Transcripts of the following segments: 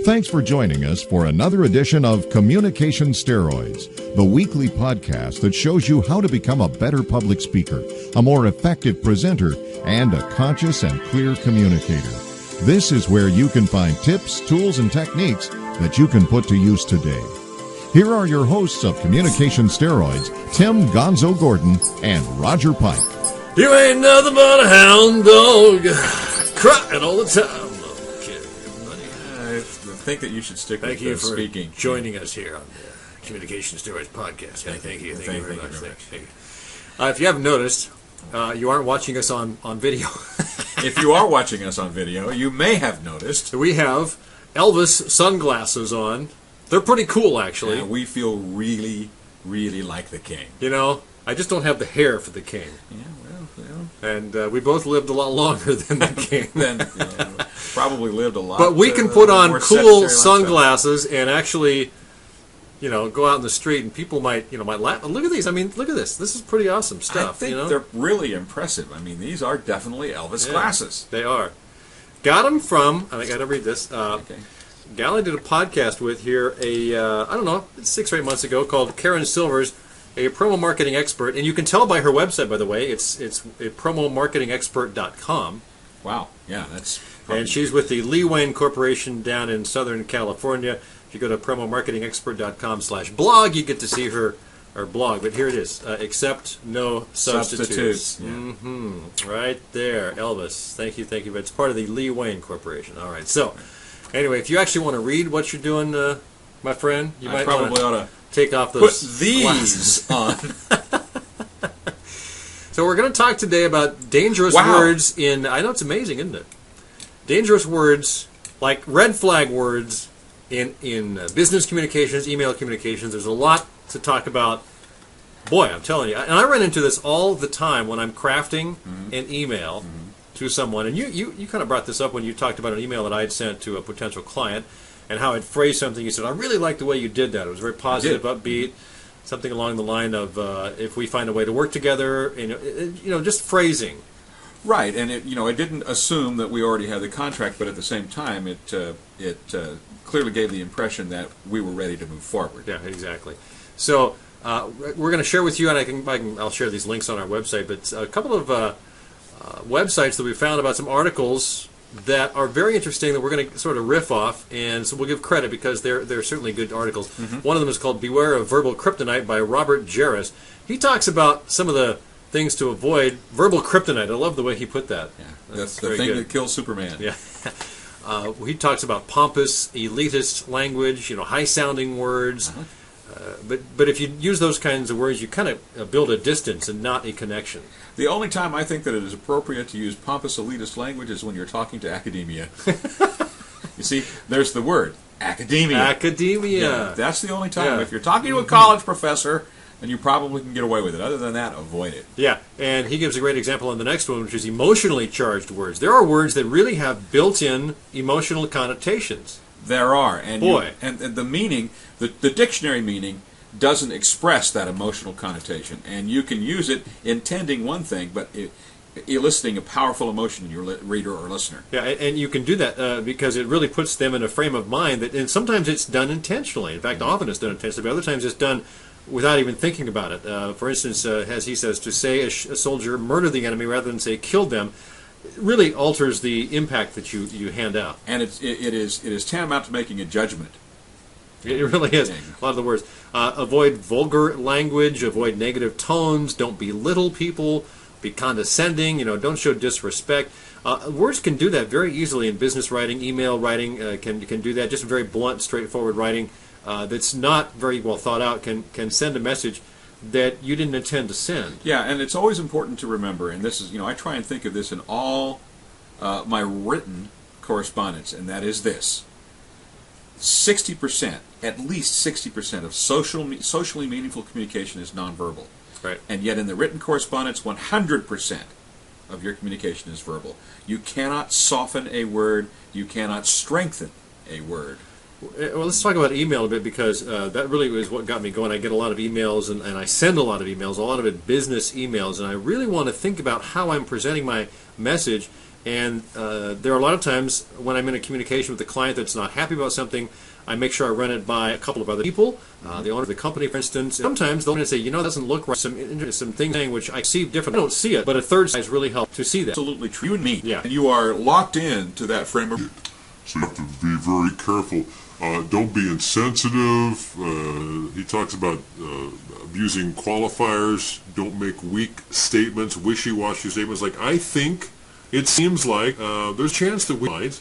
Thanks for joining us for another edition of Communication Steroids, the weekly podcast that shows you how to become a better public speaker, a more effective presenter, and a conscious and clear communicator. This is where you can find tips, tools, and techniques that you can put to use today. Here are your hosts of Communication Steroids, Tim Gonzo Gordon and Roger Pike. You ain't nothing but a hound dog, crying all the time. I think that you should stick with you for speaking. Joining us here on the Communication Steroids podcast. Thank you very much. Thank you. If you haven't noticed, you aren't watching us on video. If you are watching us on video, you may have noticed. We have Elvis sunglasses on. They're pretty cool, actually. We feel really, really like the king. You know, I just don't have the hair for the king. Yeah, well. And we both lived a lot longer than the king. Probably lived a lot. But we can put on cool sunglasses and actually, go out in the street, and people might laugh. Look at these. I mean, look at this. This is pretty awesome stuff. I think they're really impressive. I mean, these are definitely Elvis glasses. They are. Got them from, I got to read this. Okay. Gal I did a podcast with here, I don't know, 6 or 8 months ago, called Karen Silvers, a promo marketing expert. And you can tell by her website, by the way. It's promomarketingexpert.com. Wow. Yeah, that's... And she's with the Lee Wayne Corporation down in Southern California. If you go to promomarketingexpert.com/blog, you get to see her blog. But here it is. Accept no substitutes. Yeah. Mm-hmm. Right there. Elvis. Thank you. It's part of the Lee Wayne Corporation. All right. So, anyway, if you actually want to read what you're doing, my friend, you might probably ought to take off those put these on. So we're going to talk today about dangerous words in... I know, it's amazing, isn't it? Dangerous words, like red flag words in business communications, email communications. There's a lot to talk about. Boy, I'm telling you. And I run into this all the time when I'm crafting an email to someone. And you kind of brought this up when you talked about an email that I had sent to a potential client and how I'd phrased something. You said, I really like the way you did that. It was very positive, upbeat, something along the line of, if we find a way to work together, just phrasing. Right, and it didn't assume that we already had the contract, but at the same time, it clearly gave the impression that we were ready to move forward. Yeah, exactly. So we're going to share with you, and I'll share these links on our website, but a couple of websites that we found about some articles that are very interesting that we're going to sort of riff off, and so we'll give credit because they're certainly good articles. One of them is called "Beware of Verbal Kryptonite" by Robert Jarris. He talks about some of the things to avoid. Verbal kryptonite. I love the way he put that. Yeah, that's the thing that kills Superman. Yeah. He talks about pompous, elitist language, high-sounding words. But if you use those kinds of words, you kind of build a distance and not a connection. The only time I think that it is appropriate to use pompous, elitist language is when you're talking to academia. You see, there's the word, academia. Academia. Yeah, that's the only time. Yeah. If you're talking to a college professor, then you probably can get away with it. Other than that, avoid it. Yeah, and he gives a great example on the next one, which is emotionally charged words. There are words that really have built-in emotional connotations. There are. And Boy. And the meaning, the dictionary meaning, doesn't express that emotional connotation. And you can use it intending one thing, but eliciting a powerful emotion in your reader or listener. Yeah, and you can do that because it really puts them in a frame of mind that, and sometimes it's done intentionally. In fact, often it's done intentionally, but other times it's done without even thinking about it. For instance, as he says, to say a soldier murdered the enemy rather than say killed them really alters the impact that you hand out. And it is tantamount to making a judgment. It really is. A lot of the words. Avoid vulgar language, avoid negative tones, don't belittle people, be condescending, don't show disrespect. Words can do that very easily in business writing, email writing can do that. Just very blunt, straightforward writing that's not very well thought out can send a message that you didn't intend to send. Yeah, and it's always important to remember, and this is, I try and think of this in all my written correspondence, and that is this. 60%, at least 60% of socially meaningful communication is nonverbal. Right. And yet in the written correspondence, 100% of your communication is verbal. You cannot soften a word. You cannot strengthen a word. Well, let's talk about email a bit because that really is what got me going. I get a lot of emails and I send a lot of emails, a lot of it business emails, and I really want to think about how I'm presenting my message And there are a lot of times when I'm in a communication with a client that's not happy about something, I make sure I run it by a couple of other people, the owner of the company, for instance. Sometimes they'll say, that doesn't look right. Some things saying which I see different. I don't see it, but a third size really helps to see that. Absolutely true. You and me. Yeah. And you are locked in to that frame of... So you have to be very careful. Don't be insensitive. He talks about abusing qualifiers. Don't make weak statements, wishy-washy statements like, I think, it seems like, there's a chance that we might.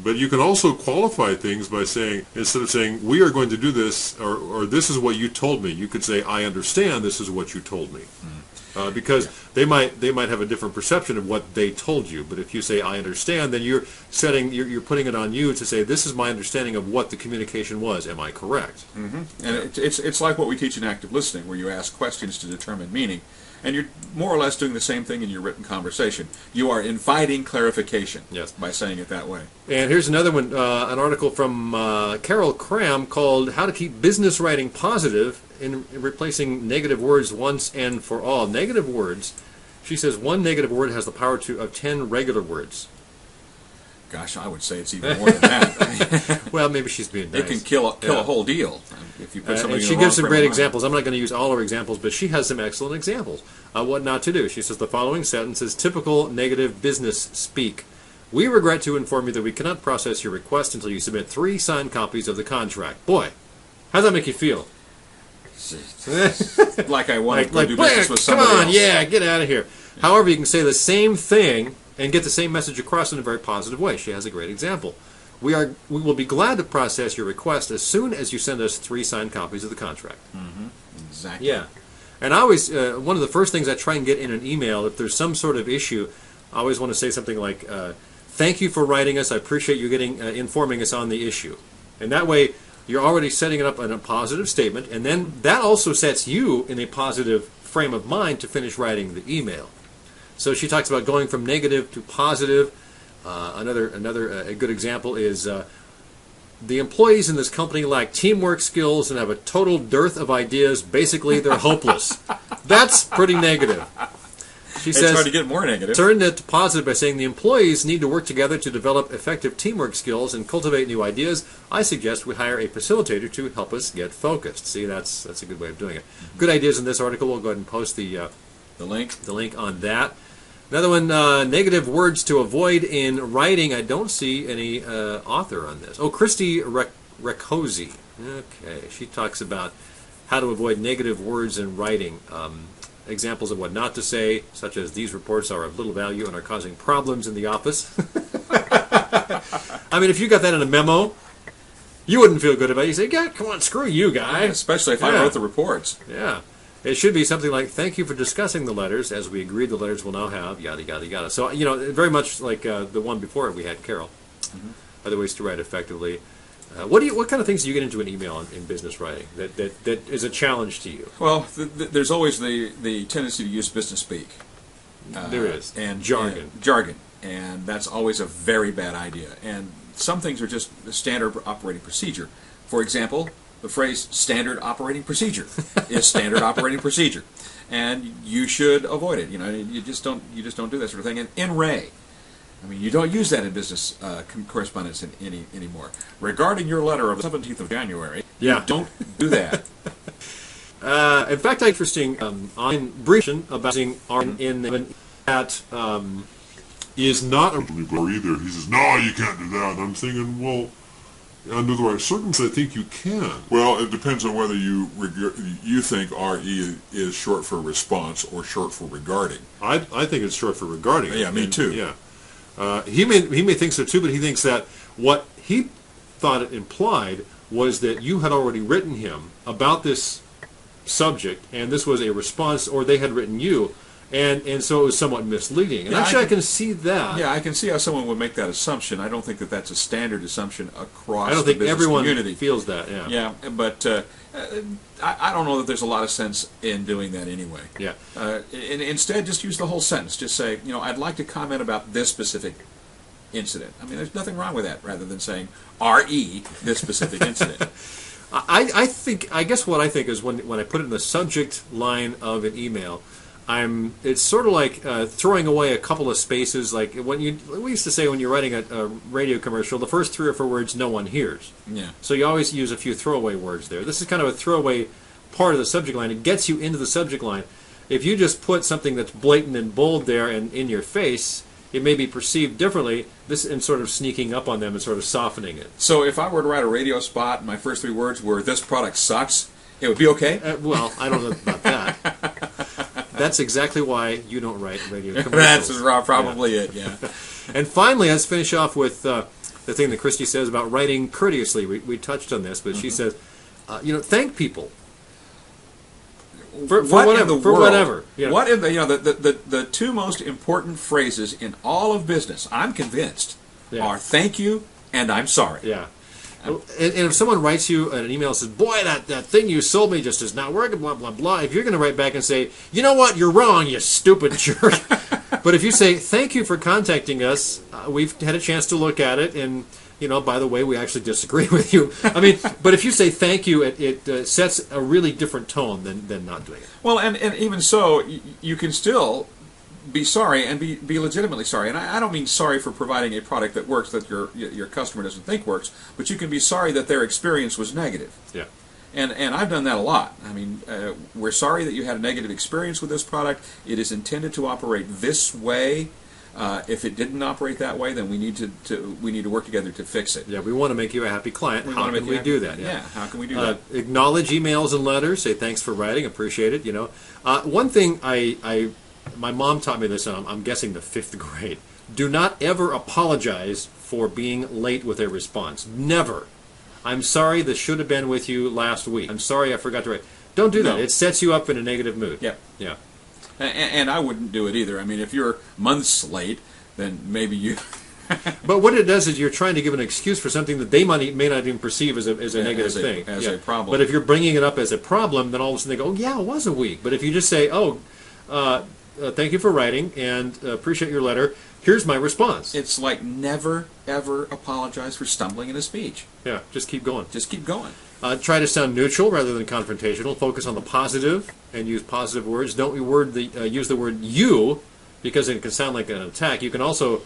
But you can also qualify things by saying, instead of saying, we are going to do this, or this is what you told me, you could say, I understand this is what you told me. Because they might have a different perception of what they told you. But if you say, I understand, then you're putting it on you to say, this is my understanding of what the communication was. Am I correct? And it's like what we teach in active listening, where you ask questions to determine meaning. And you're more or less doing the same thing in your written conversation. You are inviting clarification by saying it that way. And here's another one, an article from Carol Cram called How to Keep Business Writing Positive in Replacing Negative Words Once and for All. Negative words, she says one negative word has the power of 10 regular words. Gosh, I would say it's even more than that. Well, maybe she's being nice. It can kill a whole deal if you put somebody and she gives some great examples. I'm not going to use all her examples, but she has some excellent examples of what not to do. She says the following sentence is typical negative business speak. We regret to inform you that we cannot process your request until you submit 3 signed copies of the contract. Boy, how does that make you feel? Like I want to do business with somebody else. Come on, else. get out of here. Yeah. However, you can say the same thing and get the same message across in a very positive way. She has a great example. We will be glad to process your request as soon as you send us 3 signed copies of the contract. Exactly. Yeah. And I always, one of the first things I try and get in an email, if there's some sort of issue, I always want to say something like, thank you for writing us. I appreciate you informing us on the issue. And that way, you're already setting it up in a positive statement, and then that also sets you in a positive frame of mind to finish writing the email. So she talks about going from negative to positive. Another a good example is the employees in this company lack teamwork skills and have a total dearth of ideas. Basically, they're hopeless. That's pretty negative. She says, it's hard to get more negative. Turn that to positive by saying the employees need to work together to develop effective teamwork skills and cultivate new ideas. I suggest we hire a facilitator to help us get focused. See, that's a good way of doing it. Good ideas in this article. We'll go ahead and post the link on that. Another one, negative words to avoid in writing. I don't see any author on this. Oh, Christy Recozzi. Okay, she talks about how to avoid negative words in writing. Examples of what not to say, such as these reports are of little value and are causing problems in the office. I mean, if you got that in a memo, you wouldn't feel good about it. You say, "God, come on, screw you, guy." Yeah, especially if I wrote the reports. Yeah. It should be something like, thank you for discussing the letters. As we agreed, the letters will now have, yada, yada, yada. So, very much like the one before we had, Carol. Other ways to write effectively. What kind of things do you get into an email in business writing that is a challenge to you? Well, there's always the tendency to use business speak. There is. And jargon. Jargon. And that's always a very bad idea. And some things are just the standard operating procedure. For example, the phrase standard operating procedure is standard operating procedure. And you should avoid it. You just don't do that sort of thing. And in re. I mean, you don't use that in business correspondence anymore. Regarding your letter of the 17th of January, you don't do that. In fact, interesting on briefing about in that is not a either. He says, no, you can't do that. And I'm thinking, well, under the right circumstances, I think you can. Well, it depends on whether you think RE is short for response or short for regarding. I think it's short for regarding. Yeah, me too. Yeah. He may think so too, but he thinks that what he thought it implied was that you had already written him about this subject, and this was a response, or they had written you, and so it was somewhat misleading. And actually, I can see that. Yeah, I can see how someone would make that assumption. I don't think that that's a standard assumption across I don't the think business everyone community. feels that. Yeah. Yeah, but I don't know that there's a lot of sense in doing that anyway. Yeah. Instead, just use the whole sentence. Just say, I'd like to comment about this specific incident. I mean, there's nothing wrong with that, rather than saying RE, this specific incident. I guess what I think is when I put it in the subject line of an email, It's sort of like throwing away a couple of spaces. Like we used to say when you're writing a radio commercial, the first 3 or 4 words no one hears. Yeah. So you always use a few throwaway words there. This is kind of a throwaway part of the subject line. It gets you into the subject line. If you just put something that's blatant and bold there and in your face, it may be perceived differently. This and sort of sneaking up on them and sort of softening it. So if I were to write a radio spot and my first 3 words were "this product sucks," it would be okay? Well, I don't know about that. That's exactly why you don't write radio commercials. That's probably it, yeah. And finally, let's finish off with the thing that Christy says about writing courteously. We touched on this, but she says, thank people. For whatever. Yeah. What in the 2 most important phrases in all of business, I'm convinced, are "thank you" and "I'm sorry." Yeah. And if someone writes you an email and says, "Boy, that thing you sold me just is not working," blah, blah, blah, if you're going to write back and say, "You know what, you're wrong, you stupid jerk." But if you say, "Thank you for contacting us, we've had a chance to look at it, and, by the way, we actually disagree with you." I mean, but if you say thank you, it sets a really different tone than not doing it. Well, and even so, you can still be sorry and be legitimately sorry. And I don't mean sorry for providing a product that works that your customer doesn't think works, but you can be sorry that their experience was negative. Yeah. And I've done that a lot. I mean, we're sorry that you had a negative experience with this product. It is intended to operate this way. If it didn't operate that way, then we need to work together to fix it. Yeah, we want to make you a happy client. How can we do that? Yeah, how can we do that? Acknowledge emails and letters. Say thanks for writing. Appreciate it. One thing my mom taught me this, and I'm guessing the 5th grade. Do not ever apologize for being late with a response. Never. "I'm sorry, this should have been with you last week. I'm sorry I forgot to write." Don't do that. No. It sets you up in a negative mood. Yeah. Yeah. And I wouldn't do it either. I mean, if you're months late, then maybe you... But what it does is you're trying to give an excuse for something that they may not even perceve as a negative thing. As a problem. But if you're bringing it up as a problem, then all of a sudden they go, "Oh, yeah, it was a week." But if you just say, "Thank you for writing and appreciate your letter. Here's my response." It's like never, ever apologize for stumbling in a speech. Yeah, just keep going. Just keep going. Try to sound neutral rather than confrontational. Focus on the positive and use positive words. Don't use the word "you" because it can sound like an attack. You can also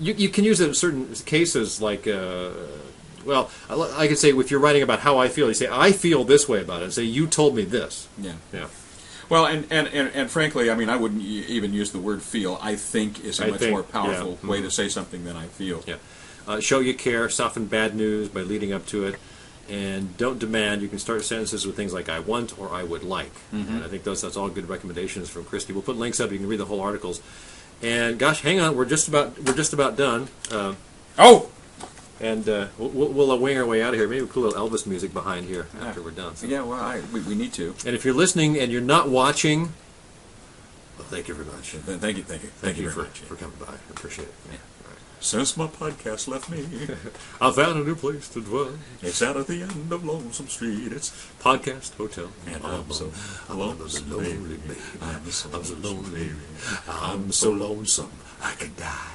you can use it in certain cases, like I could say if you're writing about how I feel, you say "I feel this way about it." Say "You told me this." Yeah. Yeah. Well, and frankly, I mean, I wouldn't even use the word "feel." I think is a much more powerful way to say something than "I feel." Yeah. Show you care. Soften bad news by leading up to it. And don't demand. You can start sentences with things like "I want" or "I would like." Mm-hmm. And I think that's all good recommendations from Christy. We'll put links up. You can read the whole articles. And gosh, hang on, we're just about done. And we'll wing our way out of here. Maybe we'll put a little Elvis music behind here after we're done. So. Yeah, well, we need to. And if you're listening and you're not watching, well, thank you very much. Thank you for coming by. I appreciate it. Yeah. Since my podcast left me, I found a new place to dwell. It's out at the end of Lonesome Street. It's Podcast Hotel. And I'm so lonesome, baby. I'm so lonely. I'm so lonesome. I could die.